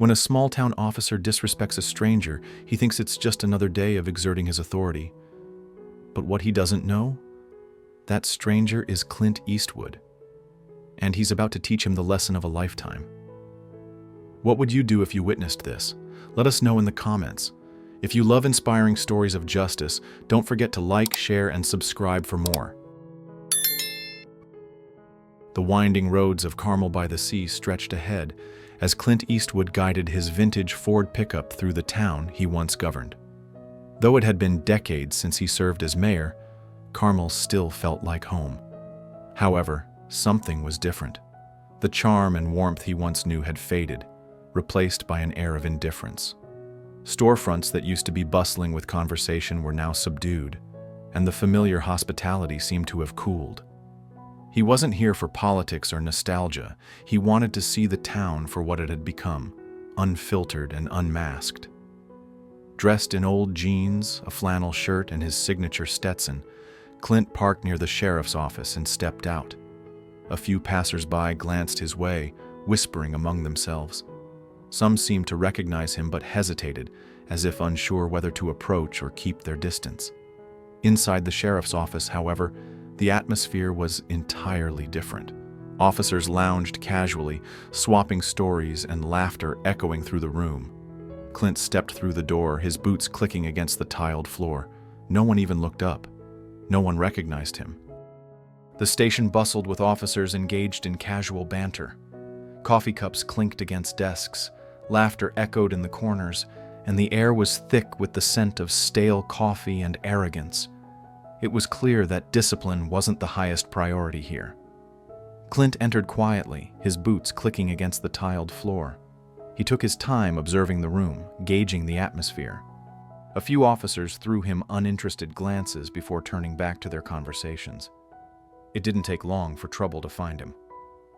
When a small-town officer disrespects a stranger, he thinks it's just another day of exerting his authority. But what he doesn't know? That stranger is Clint Eastwood, and he's about to teach him the lesson of a lifetime. What would you do if you witnessed this? Let us know in the comments. If you love inspiring stories of justice, don't forget to like, share, and subscribe for more. The winding roads of Carmel by the Sea stretched ahead as Clint Eastwood guided his vintage Ford pickup through the town he once governed. Though it had been decades since he served as mayor, Carmel still felt like home. However, something was different. The charm and warmth he once knew had faded, replaced by an air of indifference. Storefronts that used to be bustling with conversation were now subdued, and the familiar hospitality seemed to have cooled. He wasn't here for politics or nostalgia. He wanted to see the town for what it had become, unfiltered and unmasked. Dressed in old jeans, a flannel shirt, and his signature Stetson, Clint parked near the sheriff's office and stepped out. A few passers-by glanced his way, whispering among themselves. Some seemed to recognize him but hesitated, as if unsure whether to approach or keep their distance. Inside the sheriff's office, however, the atmosphere was entirely different. Officers lounged casually, swapping stories and laughter echoing through the room. Clint stepped through the door, his boots clicking against the tiled floor. No one even looked up. No one recognized him. The station bustled with officers engaged in casual banter. Coffee cups clinked against desks, laughter echoed in the corners, and the air was thick with the scent of stale coffee and arrogance. It was clear that discipline wasn't the highest priority here. Clint entered quietly, his boots clicking against the tiled floor. He took his time observing the room, gauging the atmosphere. A few officers threw him uninterested glances before turning back to their conversations. It didn't take long for trouble to find him.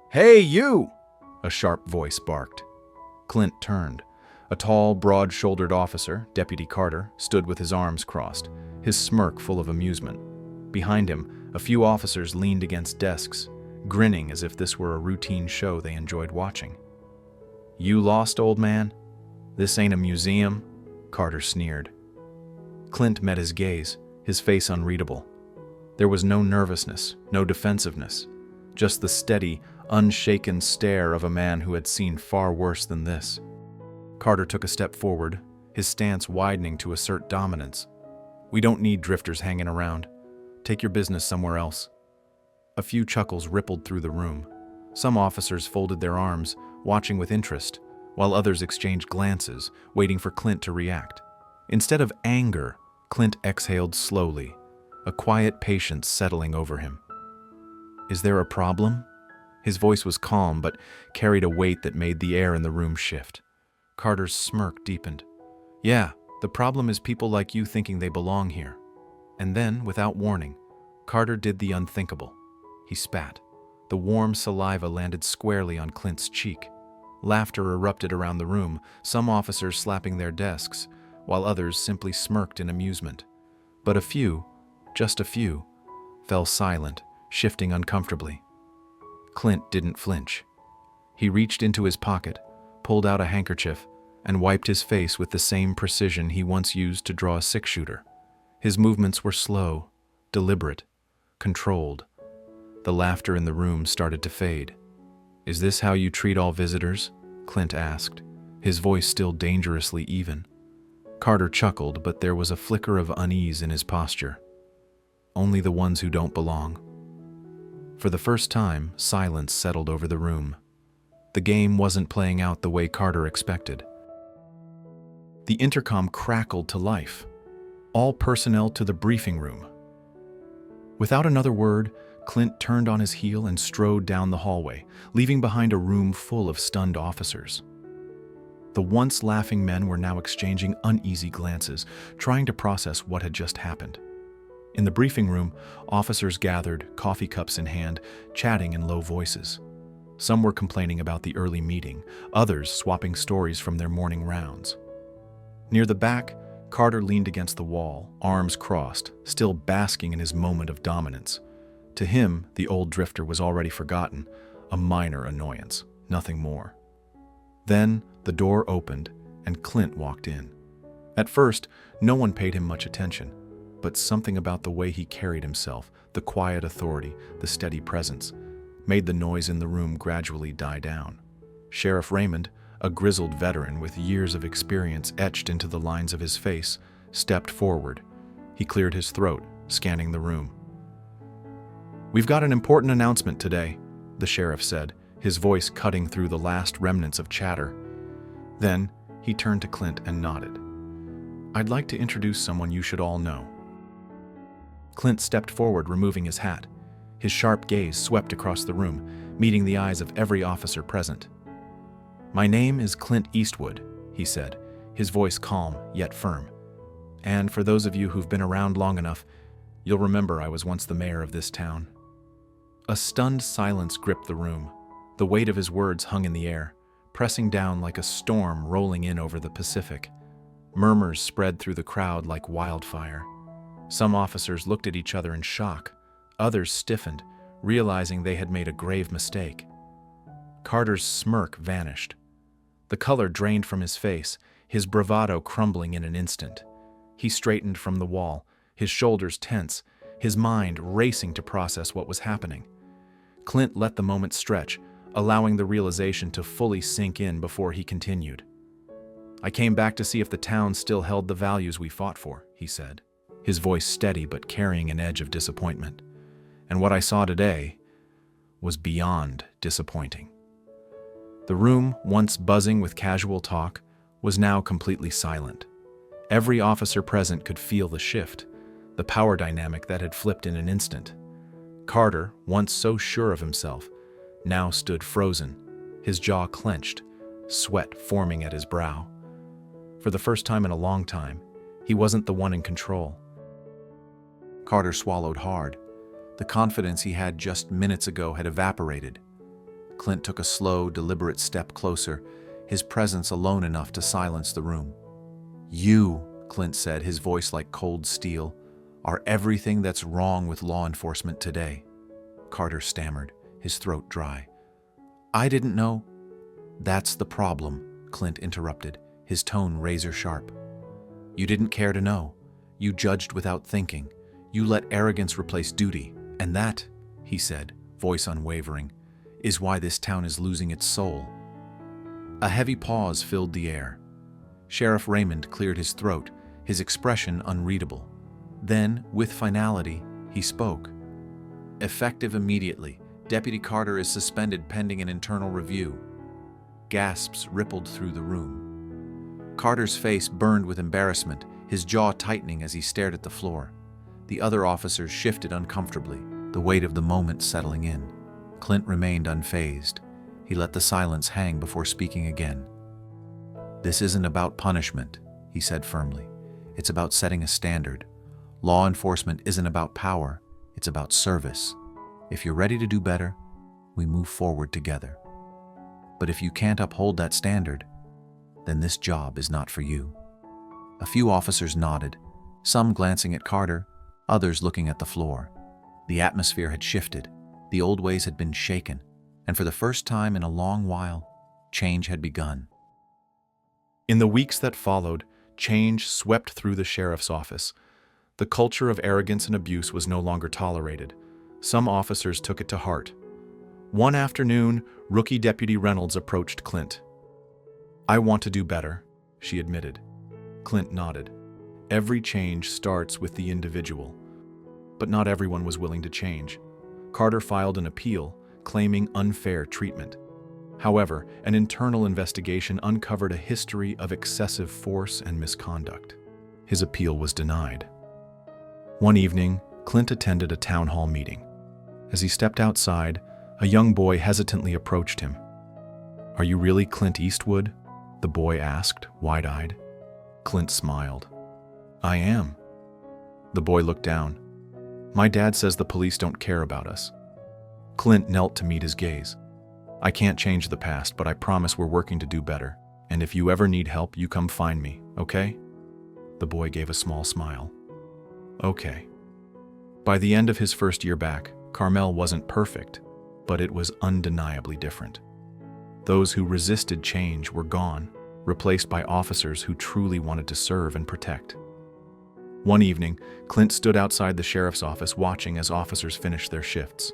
"Hey, you!" a sharp voice barked. Clint turned. A tall, broad-shouldered officer, Deputy Carter, stood with his arms crossed, his smirk full of amusement. Behind him, a few officers leaned against desks, grinning as if this were a routine show they enjoyed watching. "You lost, old man? This ain't a museum?" Carter sneered. Clint met his gaze, his face unreadable. There was no nervousness, no defensiveness, just the steady, unshaken stare of a man who had seen far worse than this. Carter took a step forward, his stance widening to assert dominance. "We don't need drifters hanging around. Take your business somewhere else." A few chuckles rippled through the room. Some officers folded their arms, watching with interest, while others exchanged glances, waiting for Clint to react. Instead of anger, Clint exhaled slowly, a quiet patience settling over him. "Is there a problem?" His voice was calm but carried a weight that made the air in the room shift. Carter's smirk deepened. "Yeah, the problem is people like you thinking they belong here." And then, without warning, Carter did the unthinkable. He spat. The warm saliva landed squarely on Clint's cheek. Laughter erupted around the room, some officers slapping their desks, while others simply smirked in amusement. But a few, just a few, fell silent, shifting uncomfortably. Clint didn't flinch. He reached into his pocket, pulled out a handkerchief, and wiped his face with the same precision he once used to draw a six-shooter. His movements were slow, deliberate, controlled. The laughter in the room started to fade. "Is this how you treat all visitors?" Clint asked, his voice still dangerously even. Carter chuckled, but there was a flicker of unease in his posture. "Only the ones who don't belong." For the first time, silence settled over the room. The game wasn't playing out the way Carter expected. The intercom crackled to life. "All personnel to the briefing room." Without another word, Clint turned on his heel and strode down the hallway, leaving behind a room full of stunned officers. The once laughing men were now exchanging uneasy glances, trying to process what had just happened. In the briefing room, officers gathered, coffee cups in hand, chatting in low voices. Some were complaining about the early meeting, others swapping stories from their morning rounds. Near the back, Carter leaned against the wall, arms crossed, still basking in his moment of dominance. To him, the old drifter was already forgotten, a minor annoyance, nothing more. Then, The door opened, and Clint walked in. At first, no one paid him much attention, but something about the way he carried himself, the quiet authority, the steady presence, made the noise in the room gradually die down. Sheriff Raymond, a grizzled veteran with years of experience etched into the lines of his face, stepped forward. He cleared his throat, scanning the room. "We've got an important announcement today," the sheriff said, his voice cutting through the last remnants of chatter. Then, he turned to Clint and nodded. "I'd like to introduce someone you should all know." Clint stepped forward, removing his hat. His sharp gaze swept across the room, meeting the eyes of every officer present. "My name is Clint Eastwood," he said, his voice calm yet firm. "And for those of you who've been around long enough, you'll remember I was once the mayor of this town." A stunned silence gripped the room. The weight of his words hung in the air, pressing down like a storm rolling in over the Pacific. Murmurs spread through the crowd like wildfire. Some officers looked at each other in shock. Others stiffened, realizing they had made a grave mistake. Carter's smirk vanished. The color drained from his face, his bravado crumbling in an instant. He straightened from the wall, his shoulders tense, his mind racing to process what was happening. Clint let the moment stretch, allowing the realization to fully sink in before he continued. "I came back to see if the town still held the values we fought for," he said, his voice steady but carrying an edge of disappointment. "And what I saw today was beyond disappointing." The room, once buzzing with casual talk, was now completely silent. Every officer present could feel the shift, the power dynamic that had flipped in an instant. Carter, once so sure of himself, now stood frozen, his jaw clenched, sweat forming at his brow. For the first time in a long time, he wasn't the one in control. Carter swallowed hard. The confidence he had just minutes ago had evaporated. Clint took a slow, deliberate step closer, his presence alone enough to silence the room. "You," Clint said, his voice like cold steel, "are everything that's wrong with law enforcement today." Carter stammered, his throat dry. "I didn't know." "That's the problem," Clint interrupted, his tone razor-sharp. "You didn't care to know. You judged without thinking. You let arrogance replace duty. And that," he said, voice unwavering, "is why this town is losing its soul." A heavy pause filled the air. Sheriff Raymond cleared his throat, his expression unreadable. Then, with finality, he spoke. "Effective immediately, Deputy Carter is suspended pending an internal review." Gasps rippled through the room. Carter's face burned with embarrassment, his jaw tightening as he stared at the floor. The other officers shifted uncomfortably, the weight of the moment settling in. Clint remained unfazed. He let the silence hang before speaking again. "This isn't about punishment," he said firmly. "It's about setting a standard. Law enforcement isn't about power, it's about service. If you're ready to do better, we move forward together. But if you can't uphold that standard, then this job is not for you." A few officers nodded, some glancing at Carter, others looking at the floor. The atmosphere had shifted, the old ways had been shaken, and for the first time in a long while, change had begun. In the weeks that followed, change swept through the sheriff's office. The culture of arrogance and abuse was no longer tolerated. Some officers took it to heart. One afternoon, rookie Deputy Reynolds approached Clint. "I want to do better," she admitted. Clint nodded. Every change starts with the individual. But not everyone was willing to change. Carter filed an appeal, claiming unfair treatment. However, an internal investigation uncovered a history of excessive force and misconduct. His appeal was denied. One evening, Clint attended a town hall meeting. As he stepped outside, a young boy hesitantly approached him. "Are you really Clint Eastwood?" the boy asked, wide-eyed. Clint smiled. "I am." The boy looked down. "My dad says the police don't care about us." Clint knelt to meet his gaze. "I can't change the past, but I promise we're working to do better. And if you ever need help, you come find me, okay?" The boy gave a small smile. "Okay." By the end of his first year back, Carmel wasn't perfect, but it was undeniably different. Those who resisted change were gone, replaced by officers who truly wanted to serve and protect. One evening, Clint stood outside the sheriff's office watching as officers finished their shifts.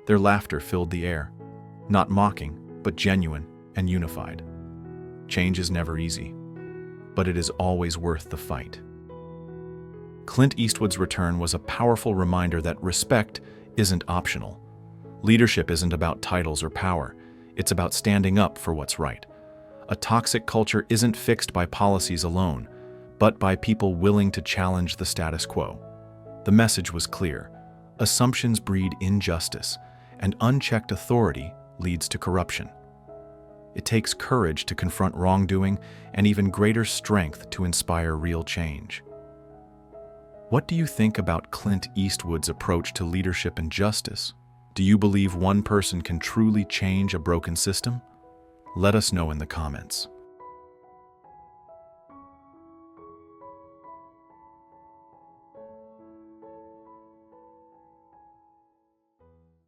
Their laughter filled the air, not mocking, but genuine and unified. Change is never easy, but it is always worth the fight. Clint Eastwood's return was a powerful reminder that respect isn't optional. Leadership isn't about titles or power. It's about standing up for what's right. A toxic culture isn't fixed by policies alone, but by people willing to challenge the status quo. The message was clear. Assumptions breed injustice, and unchecked authority leads to corruption. It takes courage to confront wrongdoing and even greater strength to inspire real change. What do you think about Clint Eastwood's approach to leadership and justice? Do you believe one person can truly change a broken system? Let us know in the comments.